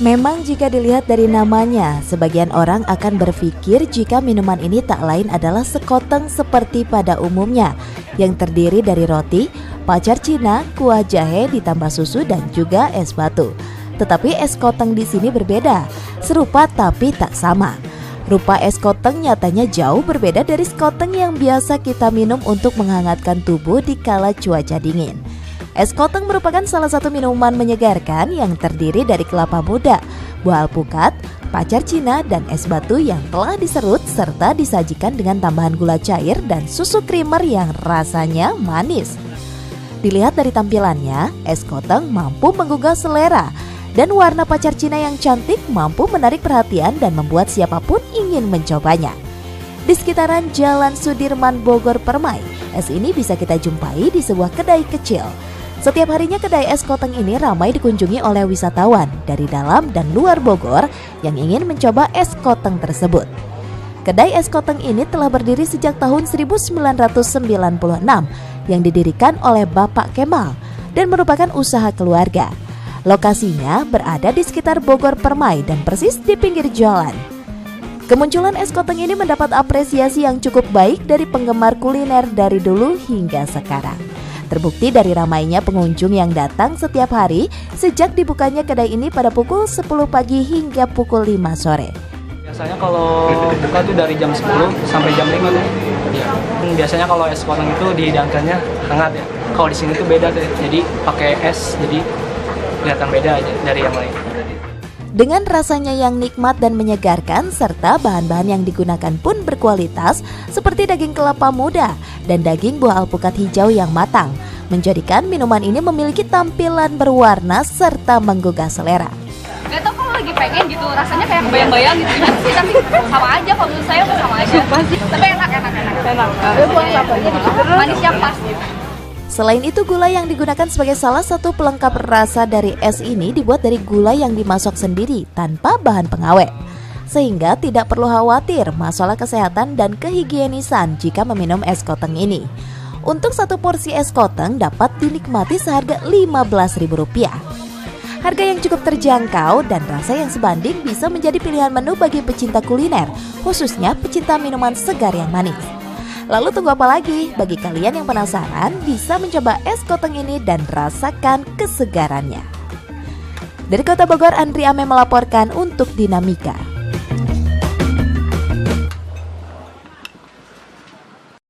Memang jika dilihat dari namanya, sebagian orang akan berpikir jika minuman ini tak lain adalah sekoteng seperti pada umumnya, yang terdiri dari roti, pacar Cina, kuah jahe ditambah susu dan juga es batu. Tetapi es koteng di sini berbeda, serupa tapi tak sama. Rupa es koteng nyatanya jauh berbeda dari sekoteng yang biasa kita minum untuk menghangatkan tubuh di kala cuaca dingin. Es koteng merupakan salah satu minuman menyegarkan yang terdiri dari kelapa muda, buah alpukat, pacar Cina, dan es batu yang telah diserut serta disajikan dengan tambahan gula cair dan susu creamer yang rasanya manis. Dilihat dari tampilannya, es koteng mampu menggugah selera dan warna pacar Cina yang cantik mampu menarik perhatian dan membuat siapapun ingin mencobanya. Di sekitaran Jalan Sudirman Bogor Permai, es ini bisa kita jumpai di sebuah kedai kecil. Setiap harinya kedai es koteng ini ramai dikunjungi oleh wisatawan dari dalam dan luar Bogor yang ingin mencoba es koteng tersebut. Kedai es koteng ini telah berdiri sejak tahun 1996 yang didirikan oleh Bapak Kemal dan merupakan usaha keluarga. Lokasinya berada di sekitar Bogor Permai dan persis di pinggir jalan. Kemunculan es koteng ini mendapat apresiasi yang cukup baik dari penggemar kuliner dari dulu hingga sekarang. Terbukti dari ramainya pengunjung yang datang setiap hari sejak dibukanya kedai ini pada pukul 10 pagi hingga pukul 5 sore. Biasanya kalau buka tuh dari jam 10 sampai jam 5 tuh. Ya. Biasanya kalau es koteng itu dihidangkannya hangat ya. Kalau di sini tuh beda deh. Jadi pakai es, jadi kelihatan beda aja dari yang lain. Dengan rasanya yang nikmat dan menyegarkan serta bahan-bahan yang digunakan pun berkualitas seperti daging kelapa muda dan daging buah alpukat hijau yang matang, menjadikan minuman ini memiliki tampilan berwarna serta menggugah selera. Gak tau kalau lagi pengen gitu, rasanya kayak bayang-bayang gitu sih, tapi sama aja kalau menurut saya sama aja. Tapi enak. Manisnya pas gitu. Selain itu, gula yang digunakan sebagai salah satu pelengkap rasa dari es ini dibuat dari gula yang dimasuk sendiri tanpa bahan pengawet. Sehingga tidak perlu khawatir masalah kesehatan dan kehigienisan jika meminum es koteng ini. Untuk satu porsi es koteng dapat dinikmati seharga Rp15.000. Harga yang cukup terjangkau dan rasa yang sebanding bisa menjadi pilihan menu bagi pecinta kuliner, khususnya pecinta minuman segar yang manis. Lalu tunggu apa lagi? Bagi kalian yang penasaran, bisa mencoba es koteng ini dan rasakan kesegarannya. Dari Kota Bogor, Andri Ame melaporkan untuk Dinamika.